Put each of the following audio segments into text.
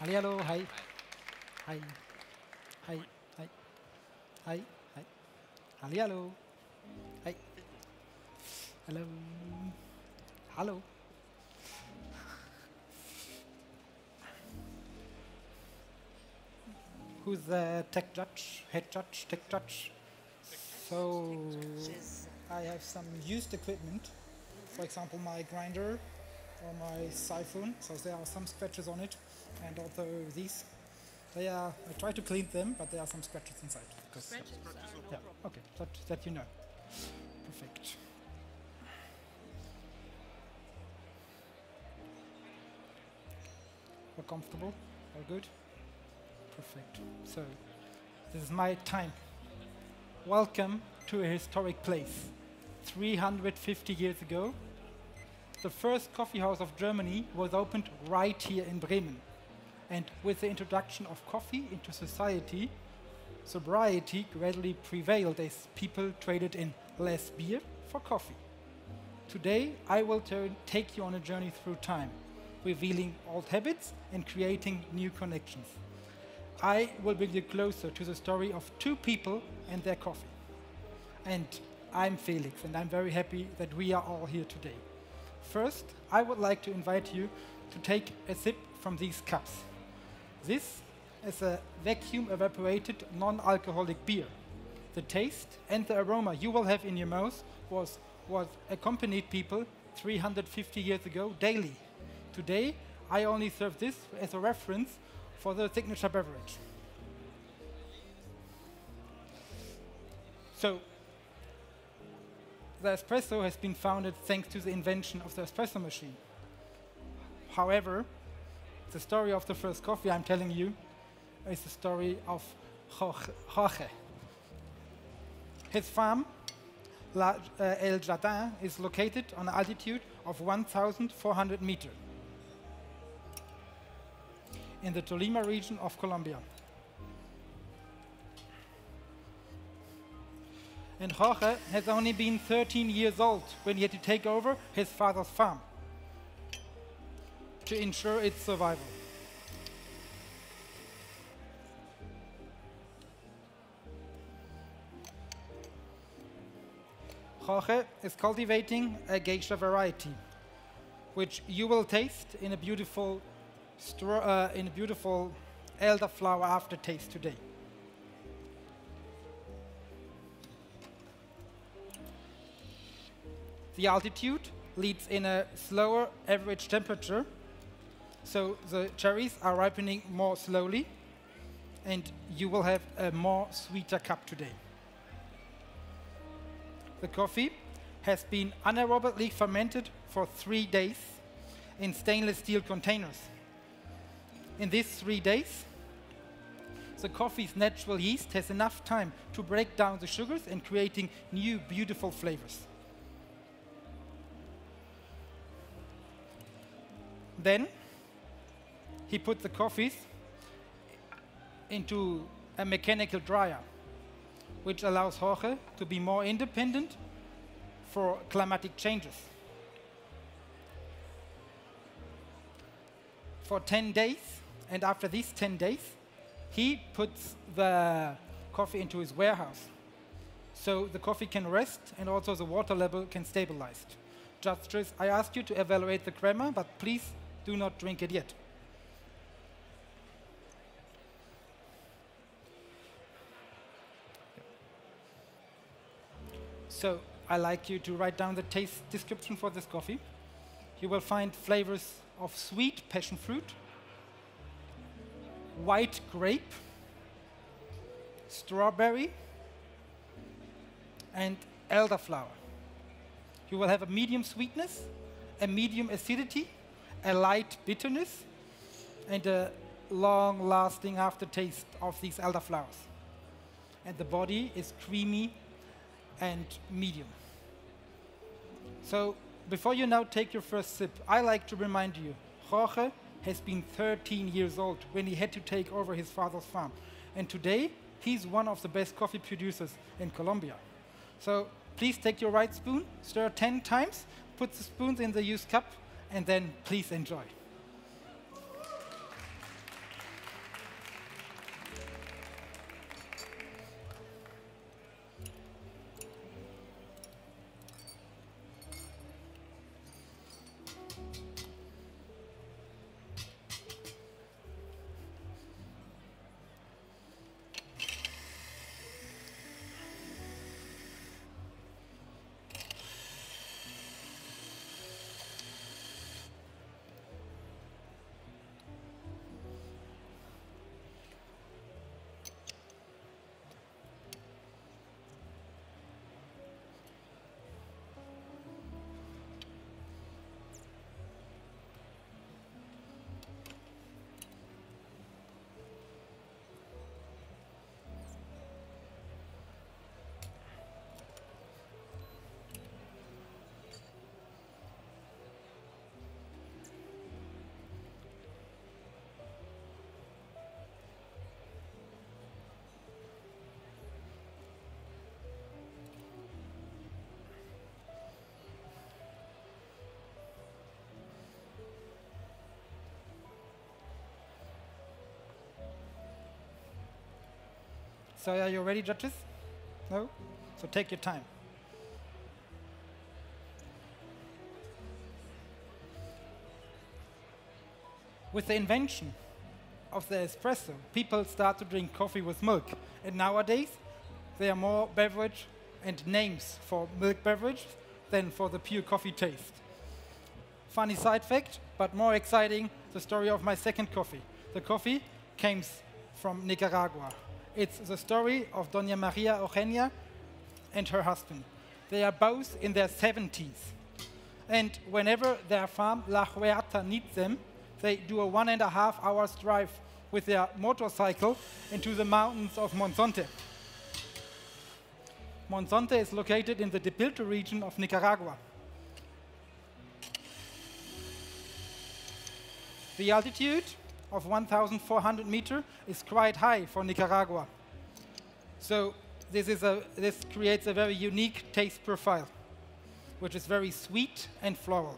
Hallihallo, hi. Hi. Hi. Hi. Hi. Hi. Hallihallo. Hi. Hello. Hallo. Who's the tech judge, head judge, tech judge? So I have some used equipment, for example my grinder or my siphon, so there are some scratches on it, and also these. I try to clean them, but there are some scratches inside. Scratches are no Yeah, problem. okay, that you know. Perfect. All comfortable? All good? Perfect. So, this is my time. Welcome to a historic place. 350 years ago, the first coffee house of Germany was opened right here in Bremen. And with the introduction of coffee into society, sobriety gradually prevailed as people traded in less beer for coffee. Today, I will take you on a journey through time, revealing old habits and creating new connections. I will bring you closer to the story of two people and their coffee. And I'm Felix, and I'm very happy that we are all here today. First, I would like to invite you to take a sip from these cups. This is a vacuum evaporated non-alcoholic beer. The taste and the aroma you will have in your mouth was what accompanied people 350 years ago daily. Today, I only serve this as a reference for the signature beverage. So, the espresso has been founded thanks to the invention of the espresso machine. However, the story of the first coffee I'm telling you is the story of Jorge. His farm, El Jardin, is located on an altitude of 1,400 meters in the Tolima region of Colombia. And Jorge has only been 13 years old when he had to take over his father's farm to ensure its survival. Jorge is cultivating a geisha variety, which you will taste in a beautiful elderflower aftertaste today. The altitude leads in a slower average temperature, so the cherries are ripening more slowly, and you will have a more sweeter cup today. The coffee has been anaerobically fermented for 3 days in stainless steel containers. In these 3 days, the coffee's natural yeast has enough time to break down the sugars and creating new beautiful flavors. Then he put the coffees into a mechanical dryer, which allows Jorge to be more independent for climatic changes. For 10 days, and after these 10 days, he puts the coffee into his warehouse, so the coffee can rest and also the water level can stabilize. Judges, I ask you to evaluate the crema, but please do not drink it yet. So I like you to write down the taste description for this coffee. You will find flavors of sweet passion fruit, white grape, strawberry, and elderflower. You will have a medium sweetness, a medium acidity, a light bitterness, and a long-lasting aftertaste of these elderflowers. And the body is creamy and medium. So, before you now take your first sip, I like to remind you, Jorge has been 13 years old when he had to take over his father's farm. And today, he's one of the best coffee producers in Colombia. So, please take your right spoon, stir 10 times, put the spoons in the used cup, and then please enjoy. So are you ready, judges? No? So take your time. With the invention of the espresso, people start to drink coffee with milk. And nowadays, there are more beverage and names for milk beverage than for the pure coffee taste. Funny side fact, but more exciting, the story of my second coffee. The coffee came from Nicaragua. It's the story of Doña Maria Eugenia and her husband. They are both in their 70s. And whenever their farm, La Huerta, needs them, they do a 1.5 hours drive with their motorcycle into the mountains of Monzonte. Monzonte is located in the Dipilto region of Nicaragua. The altitude of 1,400 meters is quite high for Nicaragua. So this creates a very unique taste profile, which is very sweet and floral.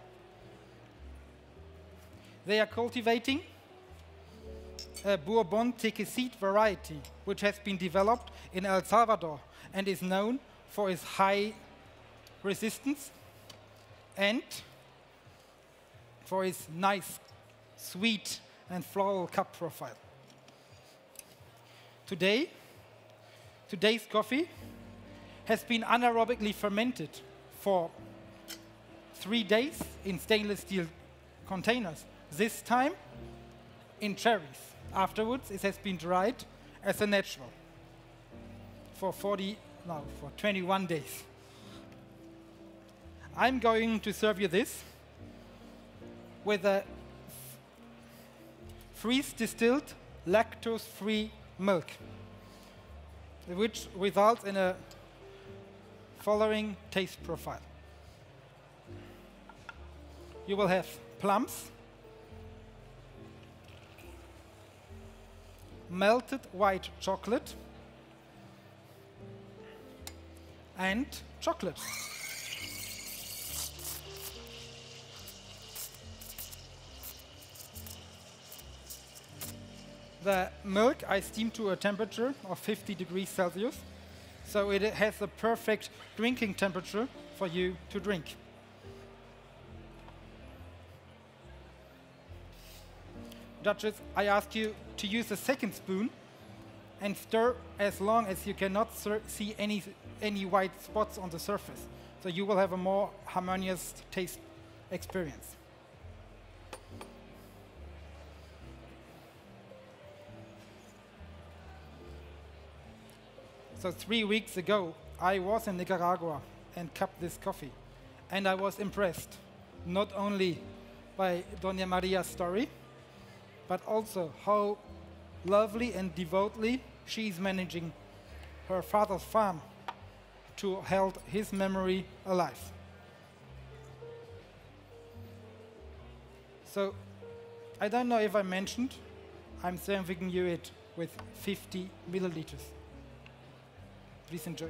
They are cultivating a Bourbon Tequesite variety, which has been developed in El Salvador and is known for its high resistance and for its nice, sweet and floral cup profile. Today's coffee has been anaerobically fermented for 3 days in stainless steel containers, this time in cherries. Afterwards, it has been dried as a natural for 21 days. I'm going to serve you this with a freeze-distilled, lactose-free milk, which results in a following taste profile. You will have plums, melted white chocolate, and chocolate. The milk I steam to a temperature of 50 degrees Celsius, so it has the perfect drinking temperature for you to drink. Judges, I ask you to use a second spoon and stir as long as you cannot see any white spots on the surface, so you will have a more harmonious taste experience. So 3 weeks ago, I was in Nicaragua and cupped this coffee. And I was impressed, not only by Doña Maria's story, but also how lovely and devotedly she's managing her father's farm to hold his memory alive. So I don't know if I mentioned, I'm serving you it with 50 milliliters. Please enjoy.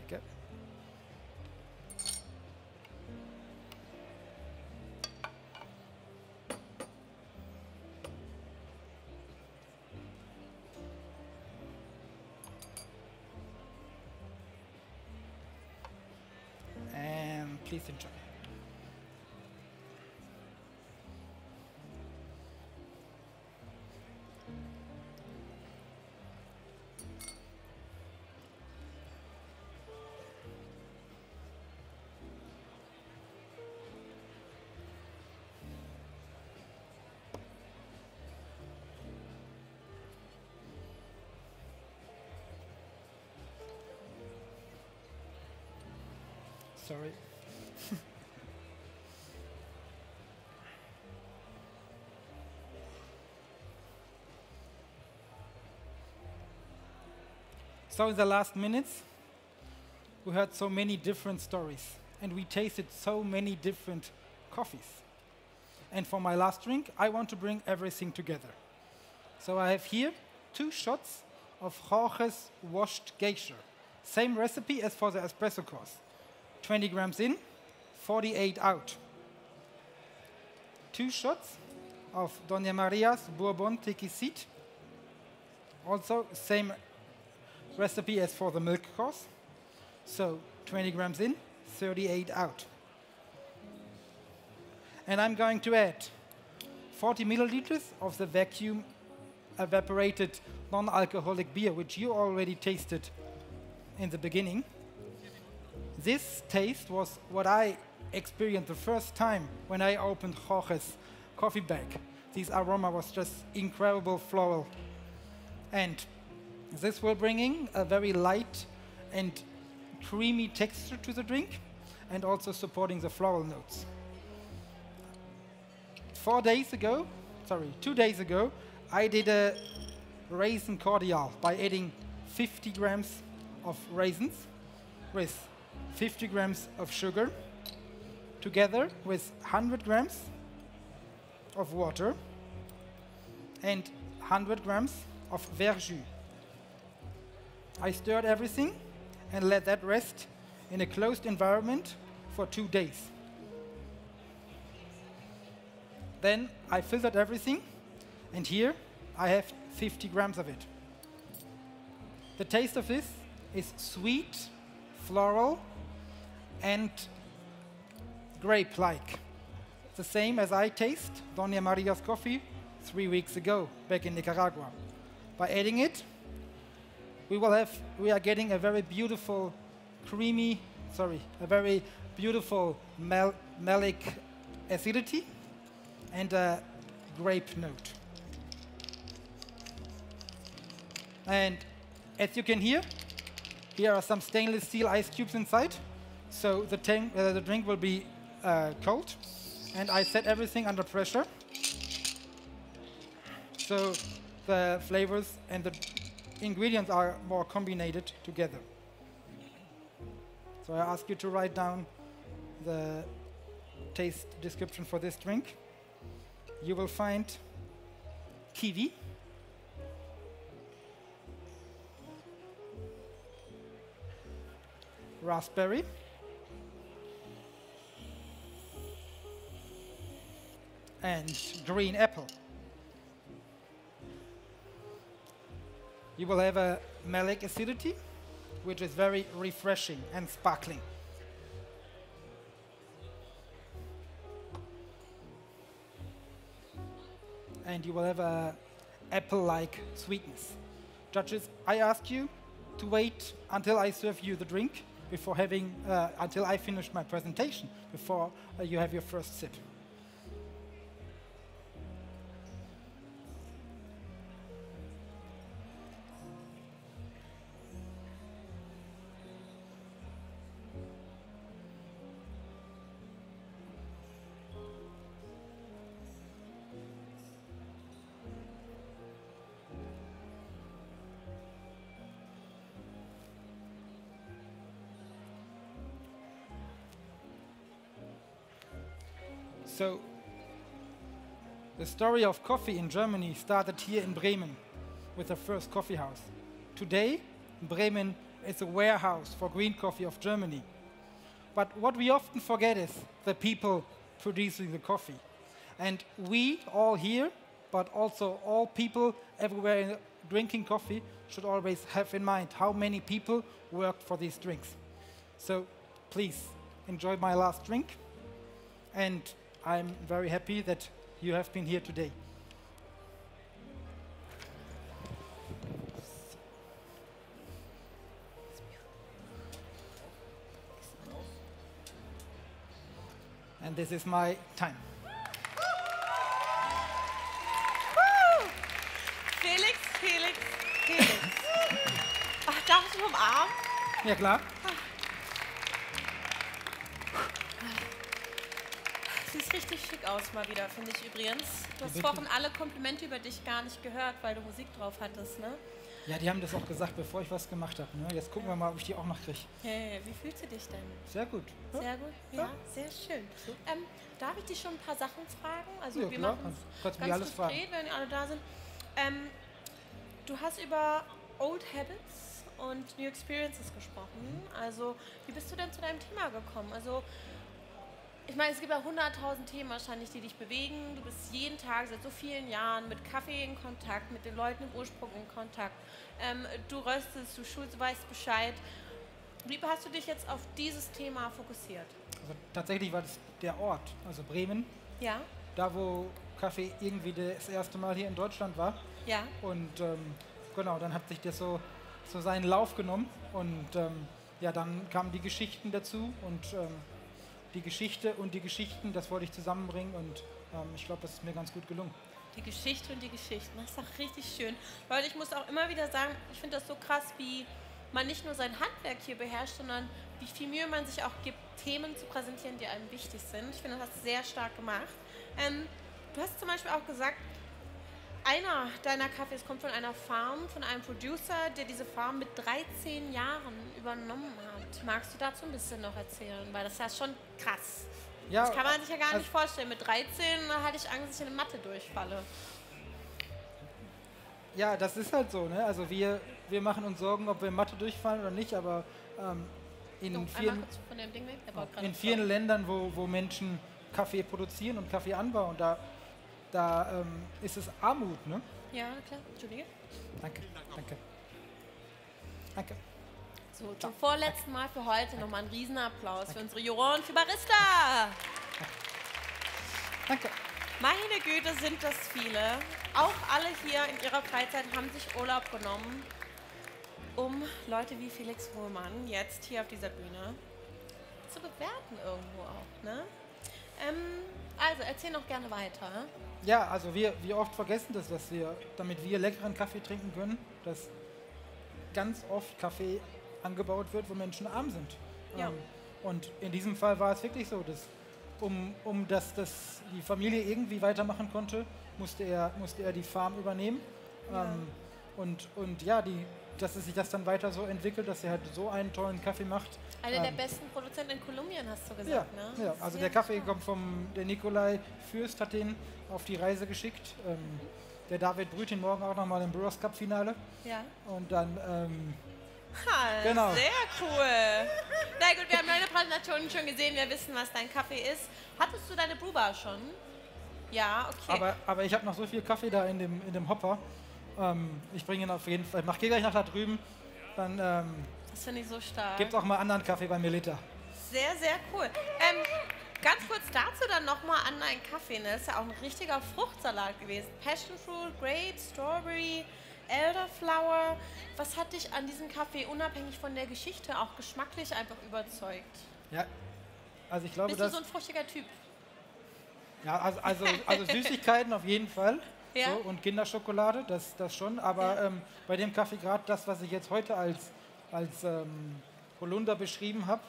Okay. Please enjoy. Sorry. So in the last minutes, we heard so many different stories, and we tasted so many different coffees. And for my last drink, I want to bring everything together. So I have here 2 shots of Jorge's washed geisha, Same recipe as for the espresso course. 20 grams in, 48 out. 2 shots of Doña Maria's Bourbon Tequisite. Also, same recipe as for the milk course. So 20 grams in, 38 out. And I'm going to add 40 milliliters of the vacuum evaporated non-alcoholic beer, which you already tasted in the beginning. This taste was what I experienced the first time when I opened Jorge's coffee bag. This aroma was just incredible floral. And this will bring in a very light and creamy texture to the drink and also supporting the floral notes. 2 days ago, I did a raisin cordial by adding 50 grams of raisins with 50 grams of sugar together with 100 grams of water and 100 grams of verjus. I stirred everything and let that rest in a closed environment for 2 days. Then I filtered everything, and here I have 50 grams of it. The taste of this is sweet, floral, and grape-like. The same as I taste Doña Maria's coffee 3 weeks ago back in Nicaragua. By adding it, we are getting a very beautiful malic acidity and a grape note. And as you can hear, here are some stainless steel ice cubes inside, so the drink will be cold. And I set everything under pressure, so the flavors and the ingredients are more combined together. So I ask you to write down the taste description for this drink. You will find kiwi, raspberry, and green apple. You will have a malic acidity, which is very refreshing and sparkling. And you will have a apple-like sweetness. Judges, I ask you to wait until I serve you the drink until I finish my presentation, before you have your first sip. So, the story of coffee in Germany started here in Bremen with the first coffee house. Today, Bremen is a warehouse for green coffee of Germany. But what we often forget is the people producing the coffee. And we all here, but also all people everywhere drinking coffee, should always have in mind how many people worked for these drinks. So please enjoy my last drink. And I'm very happy that you have been here today. And this is my time. Felix. Ach, darf ich dich umarmen? Ja, klar. Siehst richtig schick aus mal wieder, finde ich übrigens. Du hast vorhin alle Komplimente über dich gar nicht gehört, weil du Musik drauf hattest, ne? Ja, die haben das auch gesagt, bevor ich was gemacht habe. Ne? Jetzt gucken wir mal, ob ich die auch noch kriege. Hey, wie fühlst du dich denn? Sehr gut. Ja? Sehr gut? Ja, sehr schön. So. Darf ich dich schon ein paar Sachen fragen? Also ja, wir klar. machen Kannst ganz mir alles fragen. Wenn alle da sind. Du hast über Old Habits und New Experiences gesprochen. Also, wie bist du denn zu deinem Thema gekommen? Also, ich meine, es gibt ja 100.000 Themen wahrscheinlich, die dich bewegen. Du bist jeden Tag seit so vielen Jahren mit Kaffee in Kontakt, mit den Leuten im Ursprung in Kontakt. Du röstest, du schulst, du weißt Bescheid. Wie hast du dich jetzt auf dieses Thema fokussiert? Also tatsächlich war das der Ort, also Bremen. Ja. Da, wo Kaffee irgendwie das erste Mal hier in Deutschland war. Ja. Und genau, dann hat sich das so seinen Lauf genommen. Und ja, dann kamen die Geschichten dazu und die Geschichte und die Geschichten, das wollte ich zusammenbringen und ich glaube, das ist mir ganz gut gelungen. Die Geschichte und die Geschichten, das ist doch richtig schön. Leute, ich muss auch immer wieder sagen, ich finde das so krass, wie man nicht nur sein Handwerk hier beherrscht, sondern wie viel Mühe man sich auch gibt, Themen zu präsentieren, die einem wichtig sind. Ich finde, das hast du sehr stark gemacht. Du hast zum Beispiel auch gesagt, einer deiner Kaffees kommt von einer Farm, von einem Producer, der diese Farm mit 13 Jahren übernommen hat. Magst du dazu ein bisschen noch erzählen? Weil das ist ja schon krass. Ja, das kann man sich ja gar nicht vorstellen. Mit 13 hatte ich Angst, dass ich in eine Mathe durchfalle. Ja, das ist halt so, ne? Also wir machen uns Sorgen, ob wir in Mathe durchfallen oder nicht, aber in vielen Ländern, wo Menschen Kaffee produzieren und Kaffee anbauen, da ist es Armut, ne? Ja, klar. Entschuldige. Danke, danke. Danke. So, zum vorletzten Mal für heute nochmal einen Riesenapplaus für unsere Juroren für Barista. Danke. Meine Güte, sind das viele. Auch alle hier in ihrer Freizeit haben sich Urlaub genommen, um Leute wie Felix Hohlmann jetzt hier auf dieser Bühne zu bewerten irgendwo auch, ne? Also, erzähl noch gerne weiter. Ja, also wir oft vergessen das, damit wir leckeren Kaffee trinken können, dass ganz oft Kaffee angebaut wird, wo Menschen arm sind. Ja. Und in diesem Fall war es wirklich so, dass dass die Familie irgendwie weitermachen konnte, musste er die Farm übernehmen. Ja. Und ja, dass es sich das dann weiter so entwickelt, dass er halt so einen tollen Kaffee macht. Einer der besten Produzenten in Kolumbien, hast du gesagt, ja, ne? Ja, also der Kaffee kommt der Nikolai Fürst hat den auf die Reise geschickt. Der David brüht ihn morgen auch nochmal im Brewers Cup Finale. Ja. Und dann, genau. Sehr cool. Na gut, wir haben deine Präsentation schon gesehen, wir wissen, was dein Kaffee ist. Hattest du deine Brewbar schon? Ja, okay. Aber ich habe noch so viel Kaffee da in dem Hopper. Ich bringe ihn auf jeden Fall. Geh gleich nach da drüben. Dann das finde ich so stark. Gibt auch mal anderen Kaffee bei Melita. Sehr, sehr cool. Ganz kurz dazu dann nochmal an deinen Kaffee. Ne? Das ist ja auch ein richtiger Fruchtsalat gewesen. Passion Fruit, Grapes, Strawberry, Elderflower. Was hat dich an diesem Kaffee unabhängig von der Geschichte auch geschmacklich einfach überzeugt? Ja, also ich glaube, Bist du so ein fruchtiger Typ? Ja, also Süßigkeiten auf jeden Fall. Ja. So, und Kinderschokolade, das schon. Aber ja. Bei dem Kaffee gerade das, was ich jetzt heute als Holunder beschrieben habe,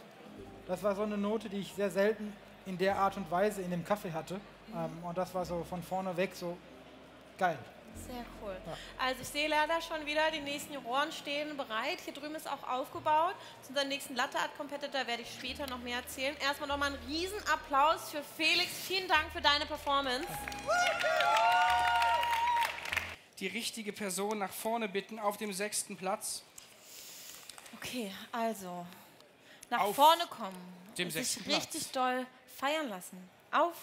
das war so eine Note, die ich sehr selten in der Art und Weise in dem Kaffee hatte. Und das war so von vorne weg so geil. Sehr cool. Ja. Also ich sehe leider schon wieder, die nächsten Juroren stehen bereit. Hier drüben ist auch aufgebaut. Zu unserem nächsten Latte Art Competitor werde ich später noch mehr erzählen. Erstmal nochmal einen Riesenapplaus für Felix. Vielen Dank für deine Performance. Die richtige Person nach vorne bitten auf dem 6. Platz. Okay, also nach vorne kommen. Dem 6. Sich Platz. richtig doll feiern lassen. Auf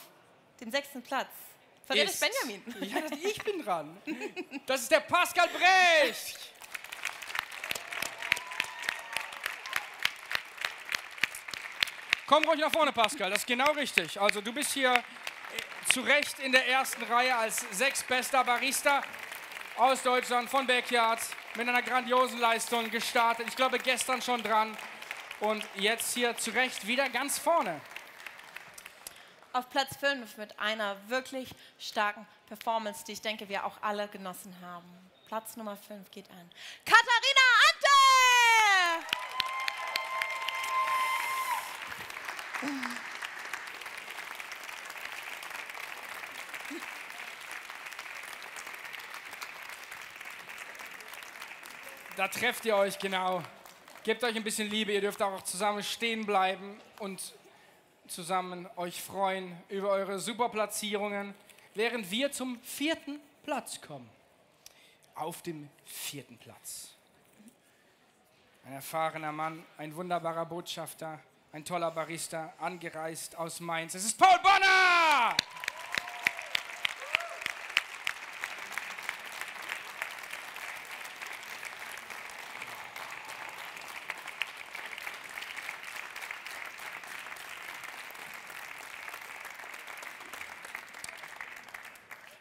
dem 6. Platz. Verrät es Benjamin. Ja, ich bin dran. Das ist der Pascal Brecht. Komm ruhig nach vorne, Pascal. Das ist genau richtig. Also du bist hier zu Recht in der ersten Reihe als 6. bester Barista aus Deutschland von Backyard mit einer grandiosen Leistung gestartet. Ich glaube, gestern schon dran und jetzt hier zu Recht wieder ganz vorne. Auf Platz 5 mit einer wirklich starken Performance, die ich denke, wir auch alle genossen haben. Platz Nummer 5 geht an Katharina Ante! Da trefft ihr euch genau. Gebt euch ein bisschen Liebe, ihr dürft auch zusammen stehen bleiben und zusammen euch freuen über eure super Platzierungen, während wir zum 4. Platz kommen. Auf dem 4. Platz Ein erfahrener Mann, ein wunderbarer Botschafter, ein toller Barista, angereist aus Mainz. Es ist Paul Bonner!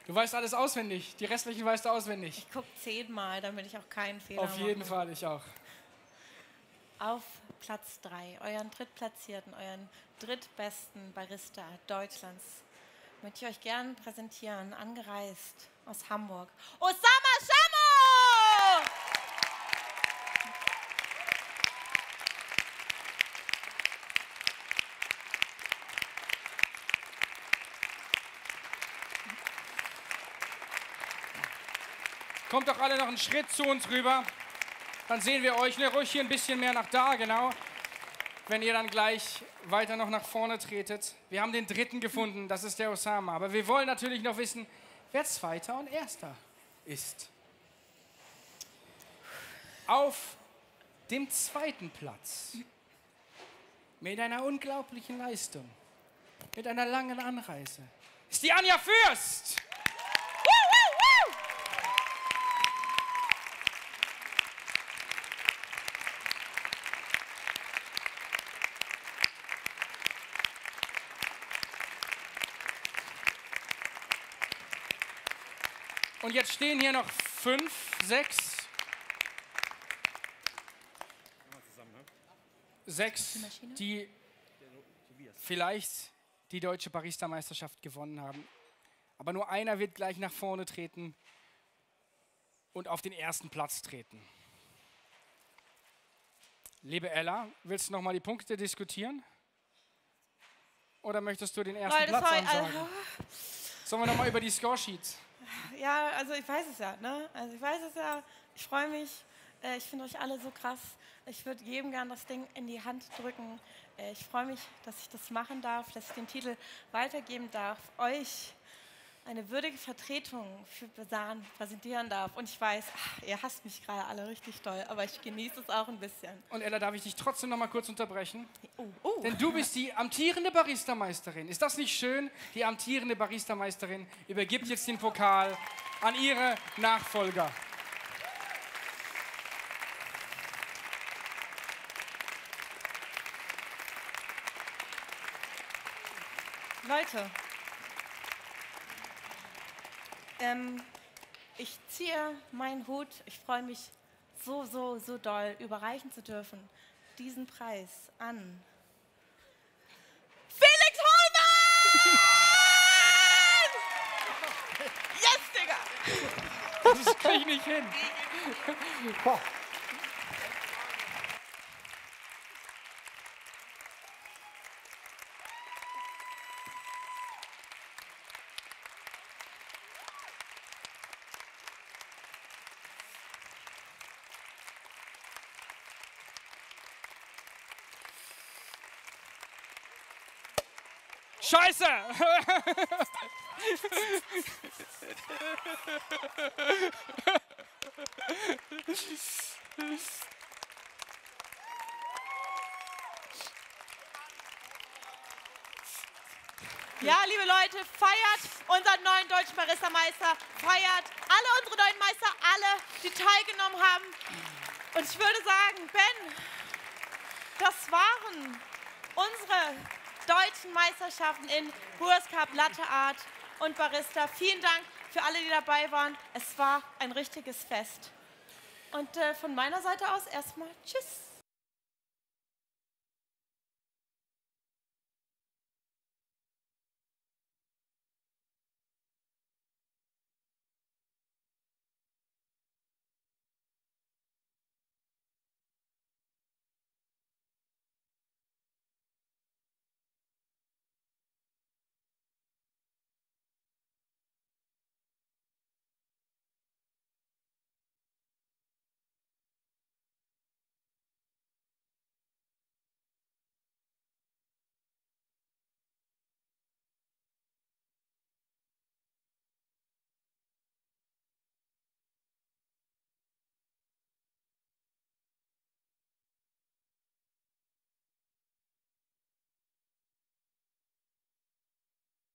Du weißt alles auswendig. Die restlichen weißt du auswendig. Ich gucke 10-mal, damit ich auch keinen Fehler mache. Auf jeden Fall, ich auch. Auf Platz 3, euren drittplatzierten, euren drittbesten Barista Deutschlands, möchte ich euch gerne präsentieren, angereist aus Hamburg. Osama Shamo! Kommt doch alle noch einen Schritt zu uns rüber. Dann sehen wir euch. Ne, ruhig hier ein bisschen mehr nach da, genau. Wenn ihr dann gleich weiter noch nach vorne tretet. Wir haben den dritten gefunden, das ist der Osama. Aber wir wollen natürlich noch wissen, wer Zweiter und Erster ist. Auf dem zweiten Platz, mit einer unglaublichen Leistung, mit einer langen Anreise, ist die Anja Fürst. Und jetzt stehen hier noch 5, 6, 6, die vielleicht die Deutsche Baristameisterschaft gewonnen haben. Aber nur einer wird gleich nach vorne treten und auf den ersten Platz treten. Liebe Ella, willst du noch mal die Punkte diskutieren? Oder möchtest du den ersten Platz ansagen? Sollen wir noch mal über die Scoresheets? Ja, also ich weiß es ja, ne? Also ich weiß es ja, ich freue mich, ich finde euch alle so krass. Ich würde jedem gern das Ding in die Hand drücken. Ich freue mich, dass ich das machen darf, dass ich den Titel weitergeben darf, euch eine würdige Vertretung für Besan präsentieren darf. Und ich weiß, ihr hasst mich gerade alle richtig doll, aber ich genieße es auch ein bisschen. Und Ella, darf ich dich trotzdem noch mal kurz unterbrechen? Denn du bist die amtierende Baristameisterin. Ist das nicht schön? Die amtierende Baristameisterin übergibt jetzt den Pokal an ihre Nachfolger. Leute, ich ziehe meinen Hut. Ich freue mich so doll, überreichen zu dürfen, diesen Preis an Felix Hohlmann! Yes, Digga! Das krieg ich nicht hin. Scheiße! Ja, liebe Leute, feiert unseren neuen Deutschen Baristameister, feiert alle unsere neuen Meister, alle, die teilgenommen haben. Und ich würde sagen, Ben, das waren unsere deutschen Meisterschaften in Brewers Cup, Latte Art und Barista. Vielen Dank für alle, die dabei waren. Es war ein richtiges Fest. Und von meiner Seite aus erstmal tschüss.